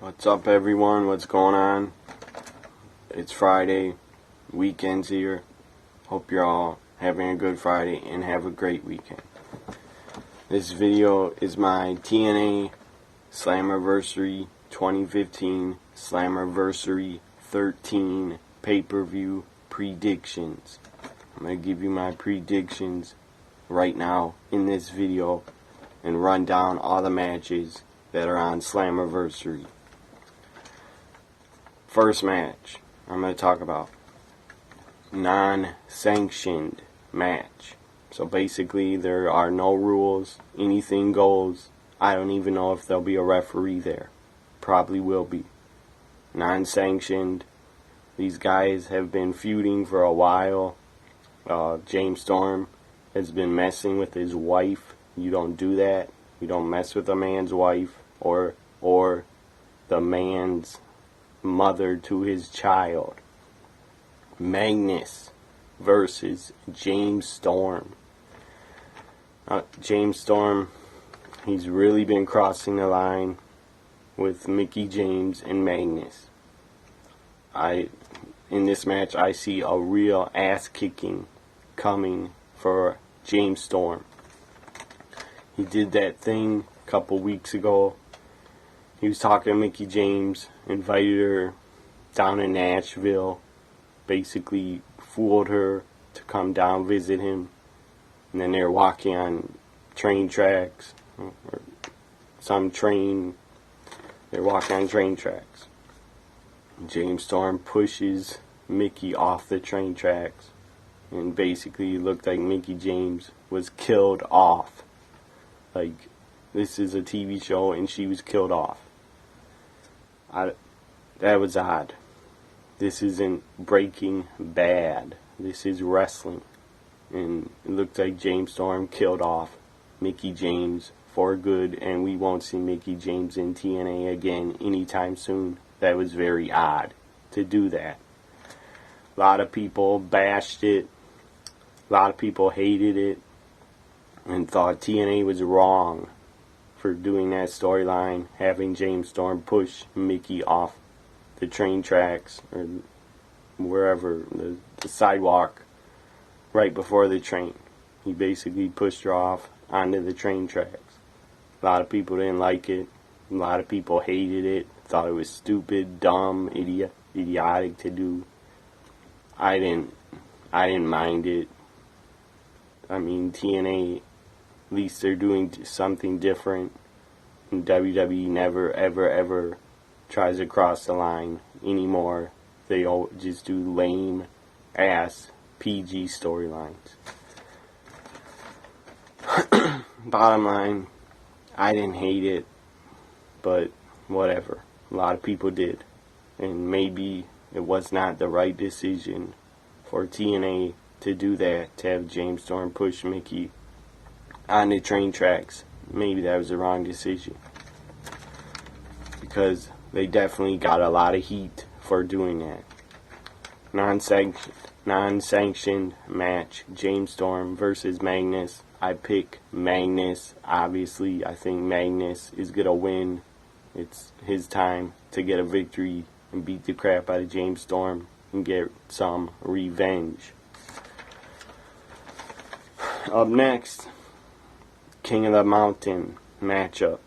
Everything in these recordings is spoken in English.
What's up, everyone? What's going on? It's Friday, weekend's here. Hope you're all having a good Friday and have a great weekend. This video is my TNA Slammiversary 2015 Slammiversary 13 pay-per-view predictions. I'm going to give you my predictions right now in this video and run down all the matches that are on Slammiversary. First match I'm going to talk about, non-sanctioned match. So basically there are no rules, anything goes. I don't even know if there'll be a referee there. Probably will be. Non-sanctioned. These guys have been feuding for a while. James Storm has been messing with his wife. You don't do that. You don't mess with a man's wife or the man's mother to his child. Magnus versus James Storm. James Storm, he's really been crossing the line with Mickie James and Magnus. In this match, I see a real ass kicking coming for James Storm. He did that thing a couple weeks ago. He was talking to Mickie James, invited her down in Nashville, basically fooled her to come down visit him, and then they're walking on train tracks, or some train, they're walking on train tracks. James Storm pushes Mickie off the train tracks, and basically it looked like Mickie James was killed off. Like, this is a TV show and she was killed off. That was odd. This isn't Breaking Bad. This is wrestling. And it looked like James Storm killed off Mickie James for good, and we won't see Mickie James in TNA again anytime soon. That was very odd to do that. A lot of people bashed it. A lot of people hated it and thought TNA was wrong for doing that storyline, having James Storm push Mickie off the train tracks or wherever, the sidewalk right before the train. He basically pushed her off onto the train tracks. A lot of people didn't like it. A lot of people hated it, thought it was stupid, dumb, idiotic to do. I didn't mind it. I mean, TNA, at least they're doing something different. And WWE never, ever, ever tries to cross the line anymore. They all just do lame ass PG storylines. Bottom line, I didn't hate it, but whatever. A lot of people did. And maybe it was not the right decision for TNA to do that, to have James Storm push Mickie on the train tracks. Maybe that was the wrong decision, because they definitely got a lot of heat for doing that. Non-sanctioned match, James Storm versus Magnus. I pick Magnus. Obviously, I think Magnus is going to win. It's his time to get a victory and beat the crap out of James Storm and get some revenge. Up next, King of the Mountain matchup.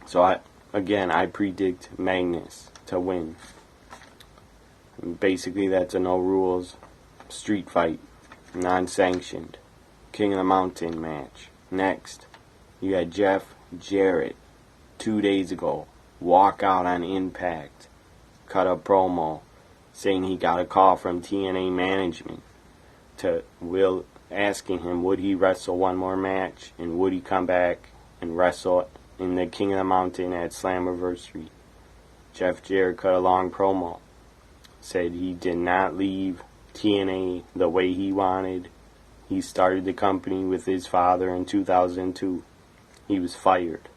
So I predict Magnus to win. And basically that's a no rules street fight, non-sanctioned King of the Mountain match. Next, you got Jeff Jarrett 2 days ago walk out on Impact, cut a promo saying he got a call from TNA management asking him would he wrestle one more match and would he come back and wrestle in the King of the Mountain at Slammiversary. Jeff Jarrett cut a long promo, said he did not leave TNA the way he wanted. He started the company with his father in 2002. He was fired.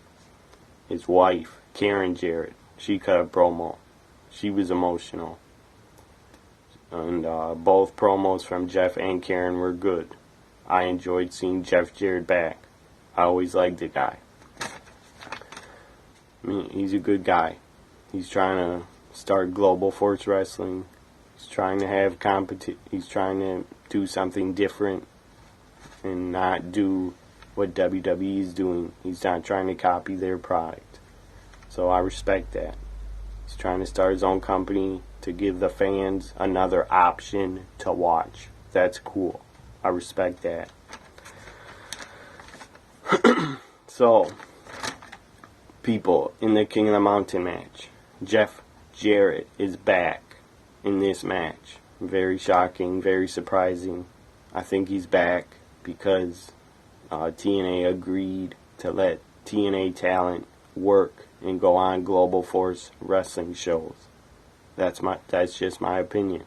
His wife, Karen Jarrett, she cut a promo. She was emotional. And both promos from Jeff and Karen were good. I enjoyed seeing Jeff Jarrett back. I always liked the guy. I mean, he's a good guy. He's trying to start Global Force Wrestling. He's trying to have He's trying to do something different and not do what WWE is doing. He's not trying to copy their product. So I respect that. He's trying to start his own company to give the fans another option to watch. That's cool. I respect that. So, people, in the King of the Mountain match, Jeff Jarrett is back in this match. Very shocking, very surprising. I think he's back because TNA agreed to let TNA talent work and go on Global Force Wrestling shows. That's just my opinion.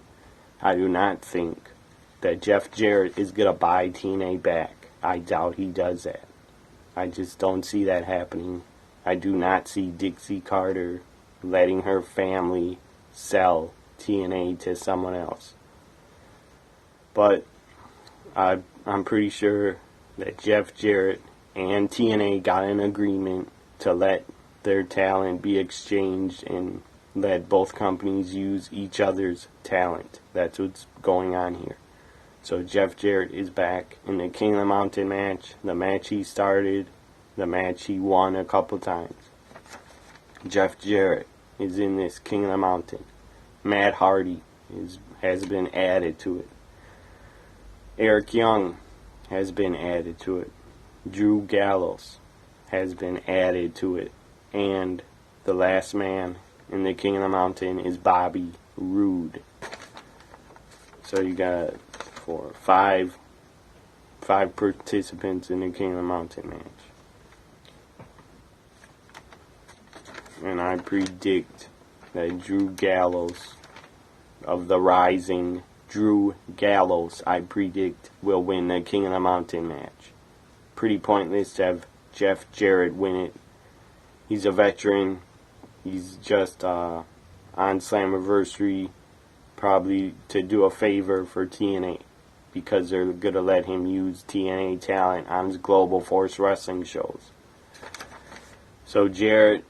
I do not think that Jeff Jarrett is going to buy TNA back. I doubt he does that. I just don't see that happening. I do not see Dixie Carter letting her family sell TNA to someone else. But I'm pretty sure that Jeff Jarrett and TNA got an agreement to let their talent be exchanged and let both companies use each other's talent. That's what's going on here. So Jeff Jarrett is back in the King of the Mountain match, the match he started, the match he won a couple times. Jeff Jarrett is in this King of the Mountain. Matt Hardy has been added to it. Eric Young has been added to it. Drew Gallows has been added to it. And the last man in the King of the Mountain is Bobby Roode. So you got five participants in the King of the Mountain match. And I predict that Drew Gallows of the Rising, Drew Gallows, I predict will win the King of the Mountain match. Pretty pointless to have Jeff Jarrett win it. He's a veteran. He's just on Slammiversary, probably to do a favor for TNA, because they're going to let him use TNA talent on his Global Force Wrestling shows. So Jarrett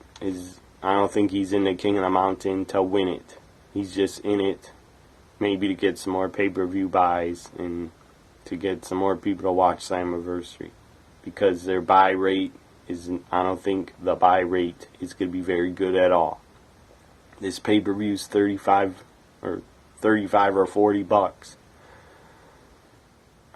I don't think he's in the King of the Mountain to win it. He's just in it maybe to get some more pay-per-view buys and to get some more people to watch Slammiversary. Because their buy rate I don't think the buy rate is going to be very good at all. This pay-per-view is $35 or $40.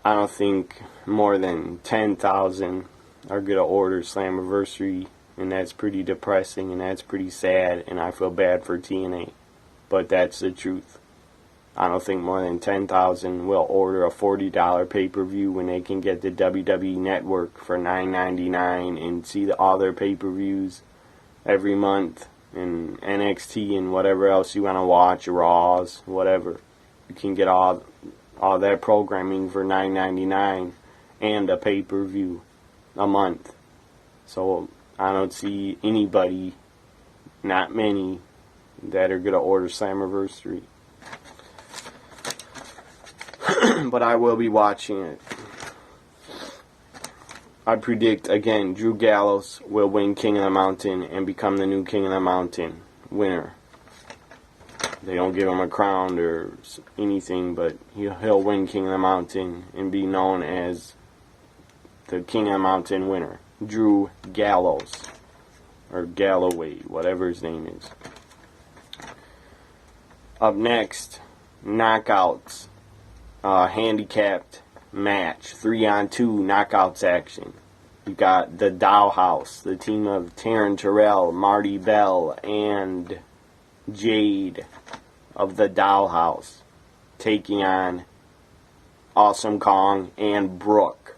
I don't think more than 10,000 are going to order Slammiversary, and that's pretty depressing, and that's pretty sad, and I feel bad for TNA. But that's the truth. I don't think more than 10,000 will order a $40 pay-per-view when they can get the WWE Network for $9.99 and see all their pay-per-views every month, and NXT and whatever else you want to watch, Raws, whatever. You can get all that programming for $9.99 and a pay-per-view a month. So I don't see anybody, not many, that are going to order Slammiversary. But I will be watching it. I predict, again, Drew Gallows will win King of the Mountain and become the new King of the Mountain winner. They don't give him a crown or anything, but he'll win King of the Mountain and be known as the King of the Mountain winner. Drew Gallows. Or Galloway, whatever his name is. Up next, knockouts. Handicapped match. 3-on-2 knockouts action. You got the Dollhouse, the team of Taryn Terrell, Marty Bell, and Jade of the Dollhouse, taking on Awesome Kong and Brooke.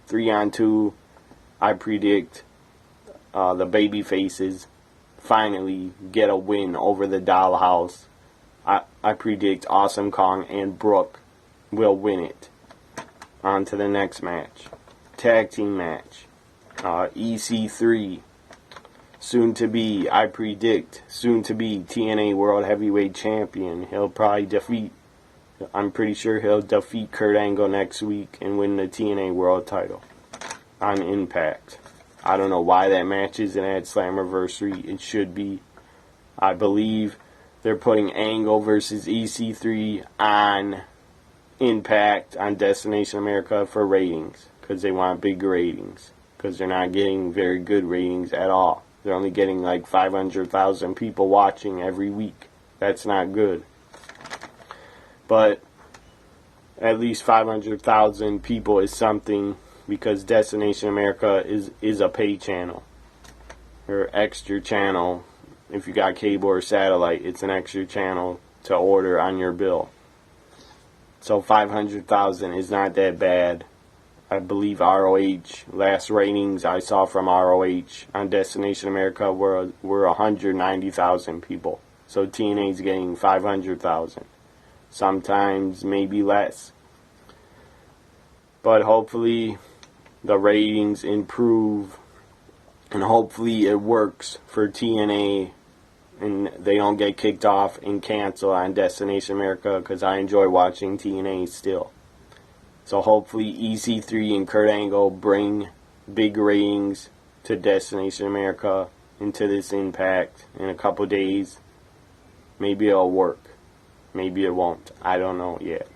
3-on-2. I predict the baby faces finally get a win over the Dollhouse. I predict Awesome Kong and Brooke will win it. On to the next match. Tag team match. EC3. I predict, soon to be TNA World Heavyweight Champion. I'm pretty sure he'll defeat Kurt Angle next week and win the TNA World title on Impact. I don't know why that match isn't at Slammiversary. It should be. I believe they're putting Angle versus EC3 on Impact on Destination America for ratings, because they want big ratings, because they're not getting very good ratings at all. They're only getting like 500,000 people watching every week. That's not good. But at least 500,000 people is something, because Destination America is a pay channel, or extra channel. If you got cable or satellite, it's an extra channel to order on your bill. So 500,000 is not that bad. I believe ROH, last ratings I saw from ROH on Destination America were 190,000 people. So TNA is getting 500,000. Sometimes maybe less. But hopefully the ratings improve, and hopefully it works for TNA and they don't get kicked off and cancel on Destination America, because I enjoy watching TNA still. So hopefully EC3 and Kurt Angle bring big ratings to Destination America into this Impact in a couple days. Maybe it'll work. Maybe it won't. I don't know yet.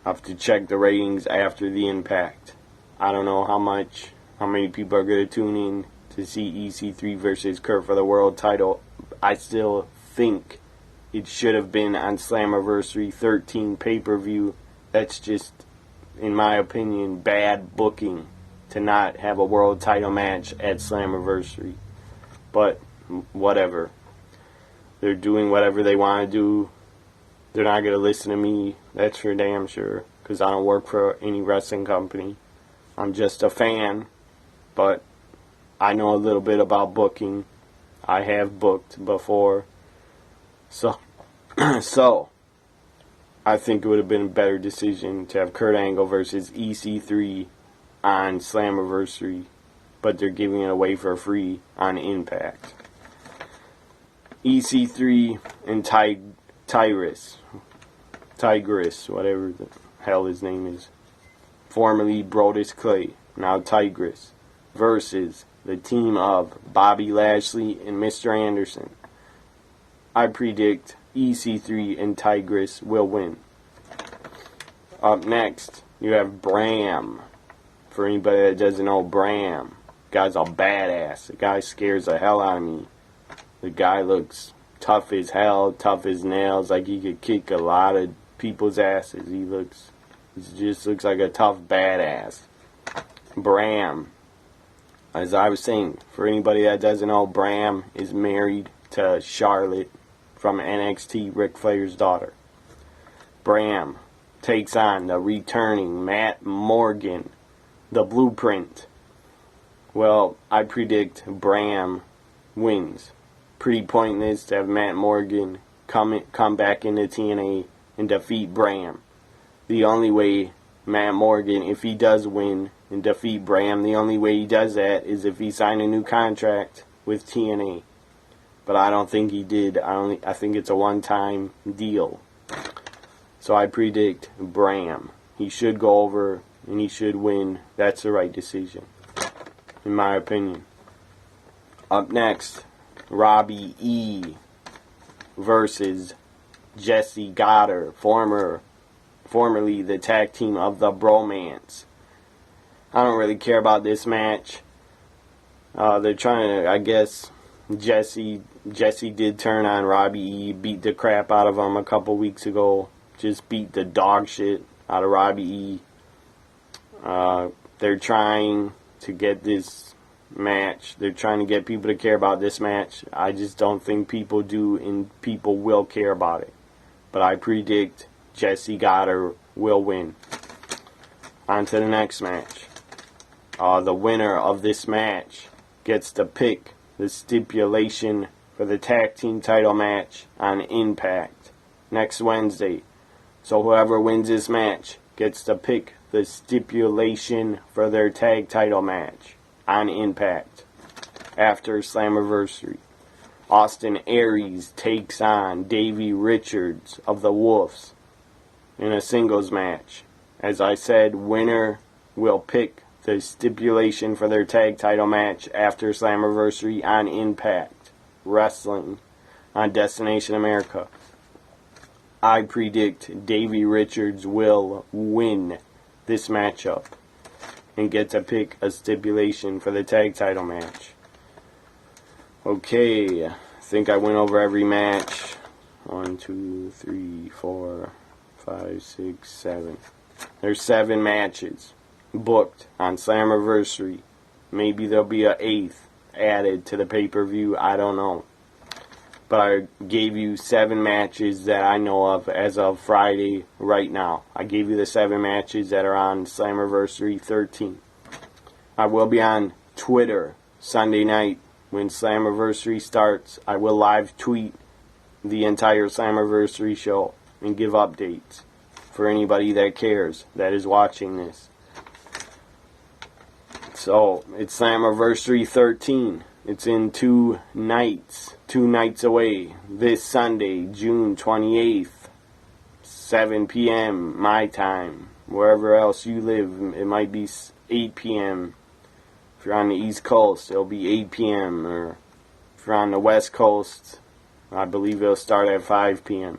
I'll have to check the ratings after the Impact. I don't know how many people are going to tune in to see EC3 versus Kurt for the world title. I still think it should have been on Slammiversary 13 pay-per-view. That's just, in my opinion, bad booking to not have a world title match at Slammiversary. But whatever. They're doing whatever they want to do. They're not going to listen to me, that's for damn sure, because I don't work for any wrestling company. I'm just a fan, but I know a little bit about booking. I have booked before. So I think it would have been a better decision to have Kurt Angle versus EC3 on Slammiversary, but they're giving it away for free on Impact. EC3 and Tigress, whatever the hell his name is, formerly Brodus Clay, now Tigress, versus the team of Bobby Lashley and Mr. Anderson. I predict EC3 and Tigress will win. Up next, you have Bram. For anybody that doesn't know, Bram, guy's a badass. The guy scares the hell out of me. The guy looks tough as hell, tough as nails, like he could kick a lot of people's asses. He just looks like a tough badass. Bram, as I was saying, for anybody that doesn't know, Bram is married to Charlotte from NXT, Ric Flair's daughter. Bram takes on the returning Matt Morgan, the Blueprint. Well, I predict Bram wins. Pretty pointless to have Matt Morgan come back into TNA and defeat Bram. The only way Matt Morgan, if he does win and defeat Bram, the only way he does that is if he signed a new contract with TNA. But I don't think he did. I think it's a one-time deal. So I predict Bram. He should go over and he should win. That's the right decision, in my opinion. Up next, Robbie E. versus Jesse Goddard, formerly the tag team of the Bromance. I don't really care about this match. They're trying to, I guess, Jesse did turn on Robbie E, beat the crap out of him a couple weeks ago. Just beat the dog shit out of Robbie E. They're trying to get this match. They're trying to get people to care about this match. I just don't think people do, and people will care about it. But I predict Jesse Goddard will win. On to the next match. The winner of this match gets to pick the stipulation for the tag team title match on Impact next Wednesday. So whoever wins this match gets to pick the stipulation for their tag title match on Impact after Slammiversary. Austin Aries takes on Davey Richards of the Wolves in a singles match. As I said, winner will pick the stipulation for their tag title match after Slammiversary on Impact Wrestling. on Destination America. I predict Davey Richards will win this matchup and get to pick a stipulation for the tag title match. Okay, I think I went over every match. 1, 2, 3, 4, 5, 6, 7. There's 7 matches booked on Slammiversary. Maybe there'll be an 8th added to the pay-per-view. I don't know. But I gave you 7 matches that I know of as of Friday right now. I gave you the 7 matches that are on Slammiversary 13. I will be on Twitter Sunday night when Slammiversary starts. I will live tweet the entire Slammiversary show and give updates for anybody that cares that is watching this. So, it's Slammiversary 13. It's in 2 nights. 2 nights away. This Sunday, June 28th, 7 p.m. my time. Wherever else you live, it might be 8 p.m. If you're on the East Coast, it'll be 8 p.m. Or if you're on the West Coast, I believe it'll start at 5 p.m.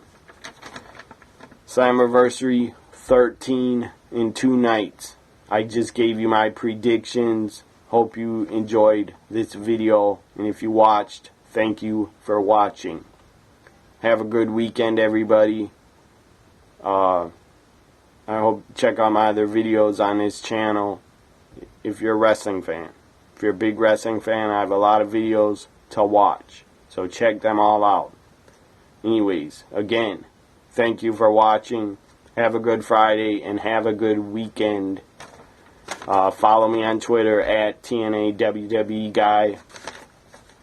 Slammiversary 13 in 2 nights. I just gave you my predictions. Hope you enjoyed this video. And if you watched, thank you for watching. Have a good weekend, everybody. I hope check out my other videos on this channel if you're a wrestling fan. If you're a big wrestling fan, I have a lot of videos to watch. So check them all out. Anyways, again, thank you for watching. Have a good Friday and have a good weekend. Follow me on Twitter at TNA WWE Guy.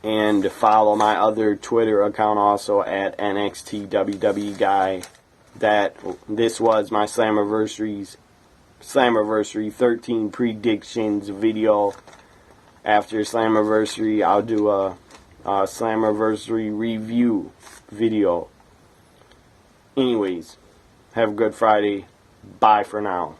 And follow my other Twitter account also at NXT WWE Guy. This was my Slammiversary 13 predictions video. After Slammiversary, I'll do a Slammiversary review video. Anyways, have a good Friday. Bye for now.